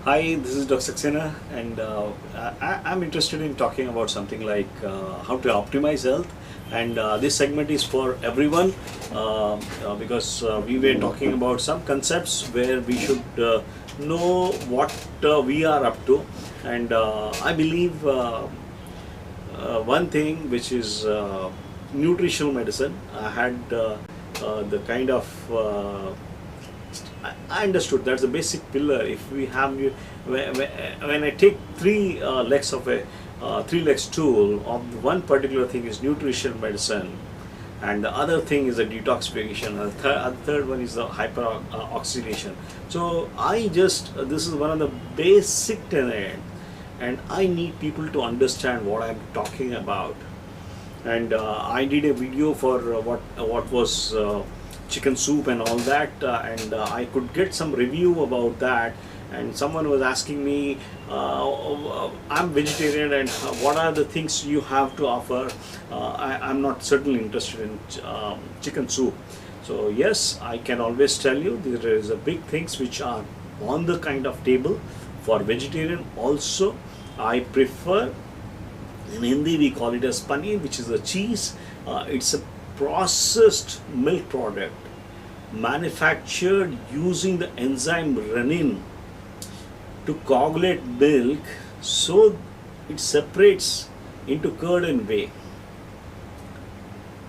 Hi, this is Dr. Saxena, and I'm interested in talking about something like how to optimize health. And this segment is for everyone because we were talking about some concepts where we should know what we are up to. And I believe one thing which is nutritional medicine. I had the kind of I understood that's the basic pillar. If we have when I take three legs stool of one particular thing is nutrition medicine, and the other thing is the detoxification. And the third one is the hyper oxidation. So I just this is one of the basic tenet, and I need people to understand what I'm talking about. And I did a video for what was chicken soup and all that, and I could get some review about that. And someone was asking me, I'm vegetarian, and what are the things you have to offer? I'm not certainly interested in chicken soup. So yes, I can always tell you there is a big things which are on the kind of table for vegetarian also. I prefer, in Hindi we call it as paneer, which is a cheese. It's a processed milk product manufactured using the enzyme rennin to coagulate milk so it separates into curd and whey.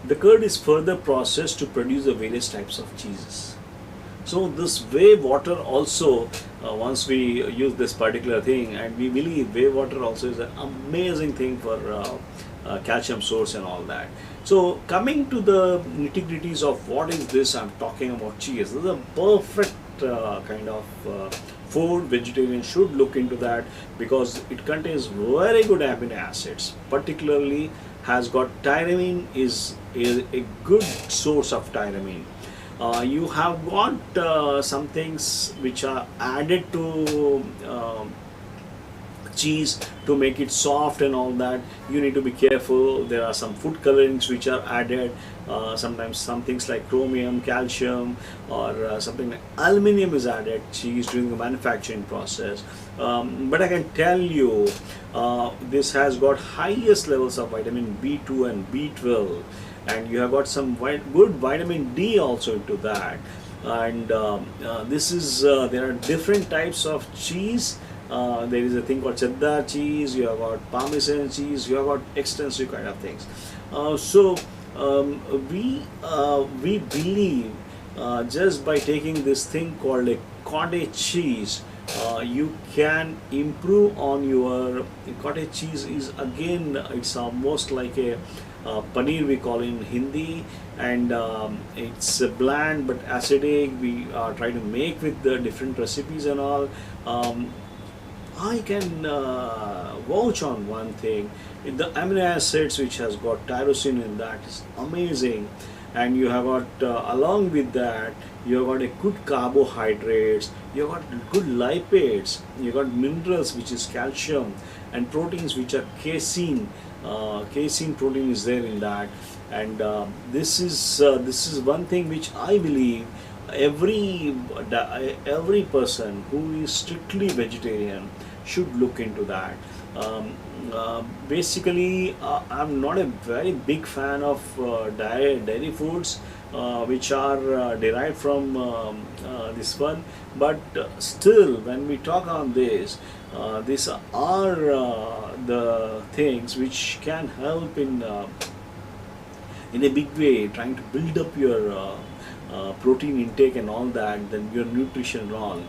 The curd is further processed to produce the various types of cheeses. So this whey water also, once we use this particular thing, and we believe whey water also is an amazing thing for calcium source and all that. So coming to the nitty-gritties of what is this, I'm talking about cheese. This is a perfect kind of food. Vegetarians should look into that because it contains very good amino acids. Particularly has got tyramine, is a good source of tyramine. You have got some things which are added to cheese to make it soft and all that. You need to be careful. There are some food colorings which are added, sometimes some things like chromium, calcium, or something like aluminium is added cheese during the manufacturing process. But I can tell you this has got highest levels of vitamin B2 and B12, and you have got some good vitamin D also into that. And this is there are different types of cheese. There is a thing called cheddar cheese, you have got parmesan cheese, you have got extensive kind of things. So we believe just by taking this thing called a cottage cheese, you can improve on your cottage cheese. Is again, it's almost like a paneer we call in Hindi, and it's bland but acidic. We try to make with the different recipes and all. I can vouch on one thing: the amino acids which has got tyrosine in that is amazing, and you have got along with that you have got a good carbohydrates, you have got good lipids, you have got minerals which is calcium, and proteins which are casein. Casein protein is there in that, and this is one thing which I believe every person who is strictly vegetarian should look into that. Basically, I'm not a very big fan of dairy foods which are derived from this one, but still, when we talk on this, these are the things which can help in a big way, trying to build up your protein intake and all that, then your nutrition and all.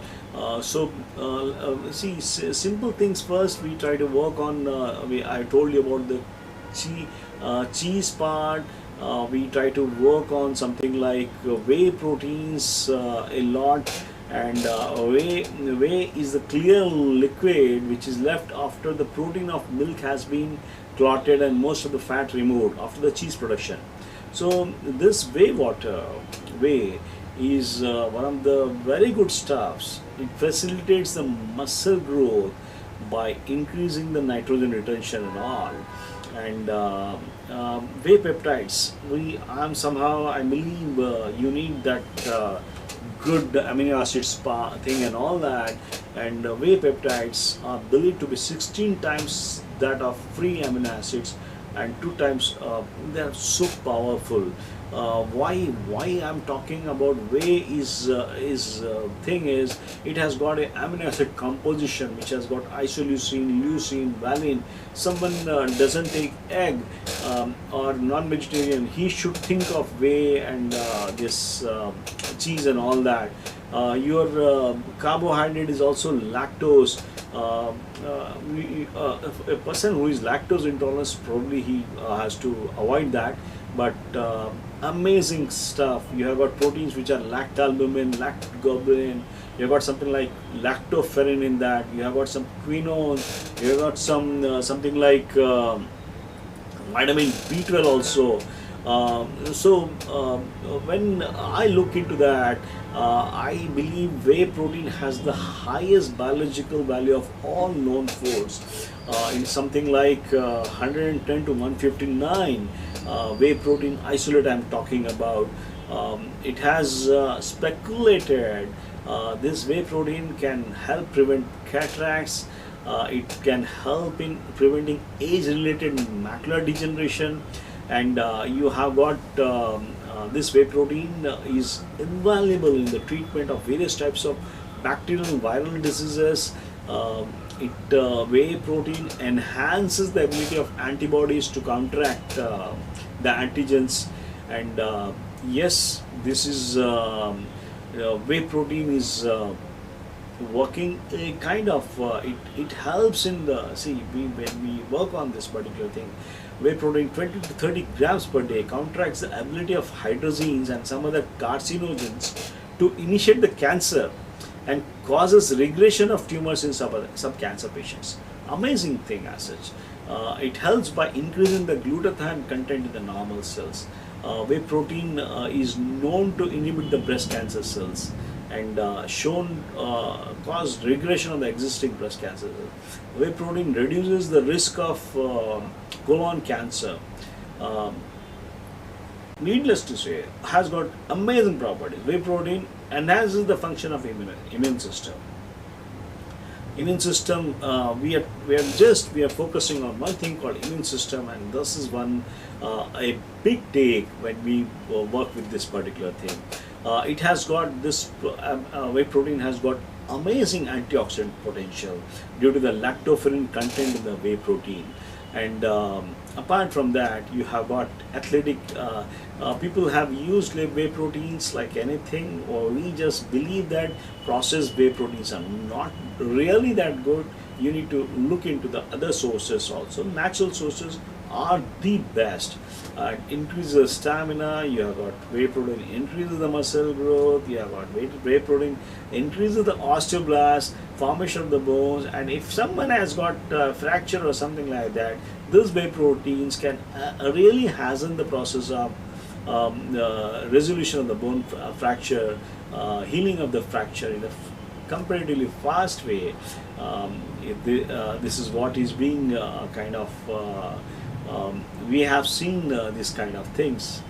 See, simple things first. We try to work on. I told you about the cheese part. We try to work on something like whey proteins a lot, and whey is the clear liquid which is left after the protein of milk has been clotted and most of the fat removed after the cheese production. So this whey is one of the very good stuffs. It facilitates the muscle growth by increasing the nitrogen retention and all. And whey peptides, I believe you need that good amino acid spa thing and all that. and whey peptides are believed to be 16 times that of free amino acids, and 2 times they are so powerful. Why I'm talking about whey is thing is, it has got a amino acid composition which has got isoleucine, leucine, valine. Someone doesn't take egg, or non-vegetarian, he should think of whey and this cheese and all that. Your carbohydrate is also lactose. If a person who is lactose intolerant, probably he has to avoid that. But amazing stuff. You have got proteins which are lactalbumin, lactoglobulin. You have got something like lactoferrin in that. You have got some quinone. You have got some something like vitamin B12 also. When I look into that, I believe whey protein has the highest biological value of all known foods. In something like 110 to 159 whey protein isolate I'm talking about. It has speculated this whey protein can help prevent cataracts. It can help in preventing age-related macular degeneration, and you have got this whey protein is invaluable in the treatment of various types of bacterial and viral diseases. Whey protein enhances the ability of antibodies to counteract the antigens, and yes, this is whey protein is working a kind of it helps in the, see, when we work on this particular thing, whey protein 20 to 30 grams per day counteracts the ability of hydrazines and some other carcinogens to initiate the cancer, and causes regression of tumors in some cancer patients. Amazing thing as such. It helps by increasing the glutathione content in the normal cells. Whey protein is known to inhibit the breast cancer cells, and shown cause regression of the existing breast cancer cells. Whey protein reduces the risk of colon cancer. Needless to say, has got amazing properties. Whey protein enhances the function of immune system. Immune system, we are focusing on one thing called immune system, and this is one a big take when we work with this particular thing. It has got this whey protein has got amazing antioxidant potential due to the lactoferrin content in the whey protein, and apart from that, you have got athletic people have used whey proteins like anything, or we just believe that processed whey proteins are not really that good. You need to look into the other sources also. Natural sources are the best. Increases the stamina. You have got whey protein increases the muscle growth. You have got whey protein increases the osteoblast formation of the bones. And if someone has got fracture or something like that, these whey proteins can really hasten the process of resolution of the bone fracture, healing of the fracture in a comparatively fast way. This is what is being kind of we have seen these kind of things.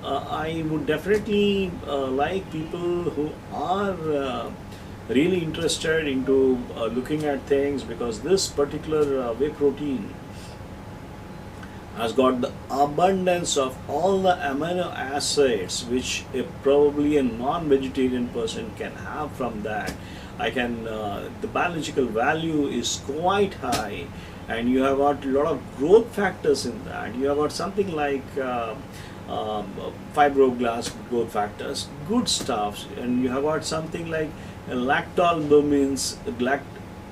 I would definitely like people who are really interested into looking at things, because this particular whey protein has got the abundance of all the amino acids which probably a non-vegetarian person can have from that. The biological value is quite high, and you have got a lot of growth factors in that. You have got something like fibroblast growth factors, good stuffs, and you have got something like lactalbumins,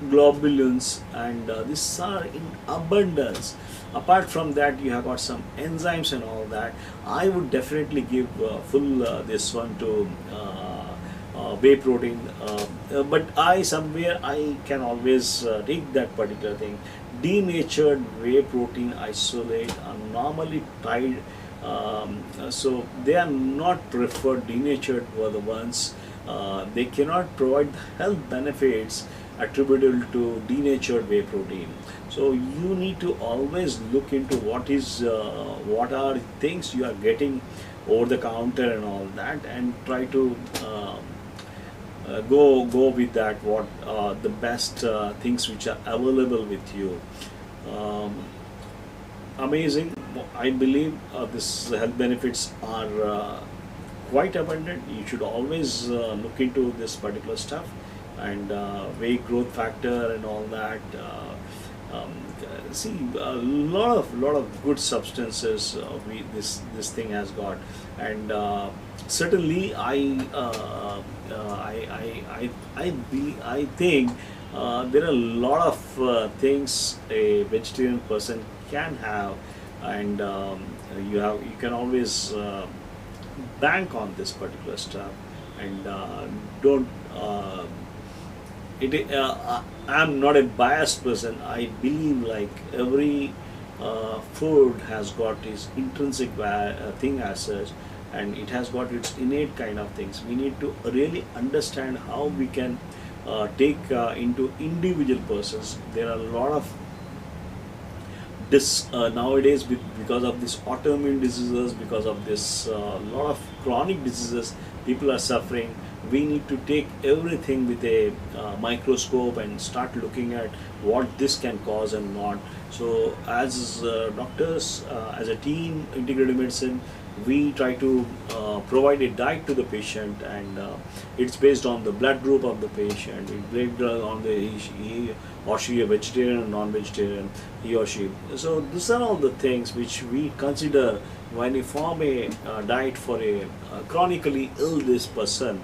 globulins, and these are in abundance. Apart from that, you have got some enzymes and all that. I would definitely give full this one to whey protein, but somewhere I can always take that particular thing. Denatured whey protein isolate are normally tied, so they are not preferred. Denatured were the ones. They cannot provide the health benefits attributable to denatured whey protein. So you need to always look into what are things you are getting over the counter and all that, and try to go with that, what the best things which are available with you. um, Amazing. I believe this health benefits are quite abundant. You should always look into this particular stuff, and weight growth factor and all that. See, a lot of good substances this thing has got, and certainly I think there are a lot of things a vegetarian person can have, and you can always bank on this particular stuff, and don't. I'm not a biased person. I believe like every food has got its intrinsic thing as such, and it has got its innate kind of things. We need to really understand how we can take into individual persons. There are a lot of this nowadays, because of this autoimmune diseases, because of this lot of chronic diseases people are suffering. We need to take everything with a microscope and start looking at what this can cause and not. So as doctors, as a team, integrative medicine, we try to provide a diet to the patient, and it's based on the blood group of the patient. It's based on the he or she a vegetarian or non-vegetarian, he or she. So these are all the things which we consider when we form a diet for a chronically ill this person.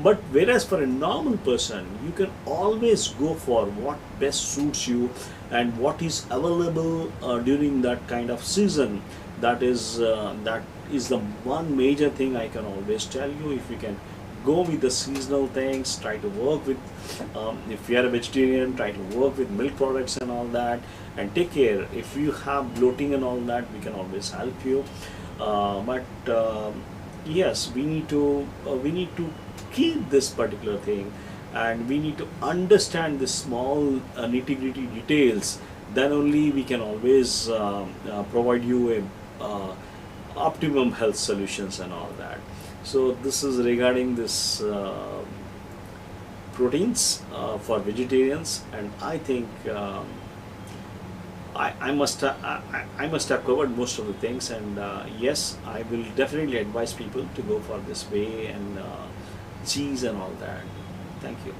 But whereas for a normal person, you can always go for what best suits you and what is available during that kind of season. That is the one major thing I can always tell you. If you can go with the seasonal things, try to work with, if you are a vegetarian, try to work with milk products and all that, and take care. If you have bloating and all that, we can always help you. But yes, we need to keep this particular thing, and we need to understand the small nitty-gritty details. Then only we can always provide you a optimum health solutions and all that. So this is regarding this proteins for vegetarians, and I think I must have covered most of the things, and yes, I will definitely advise people to go for this whey and cheese and all that. Thank you.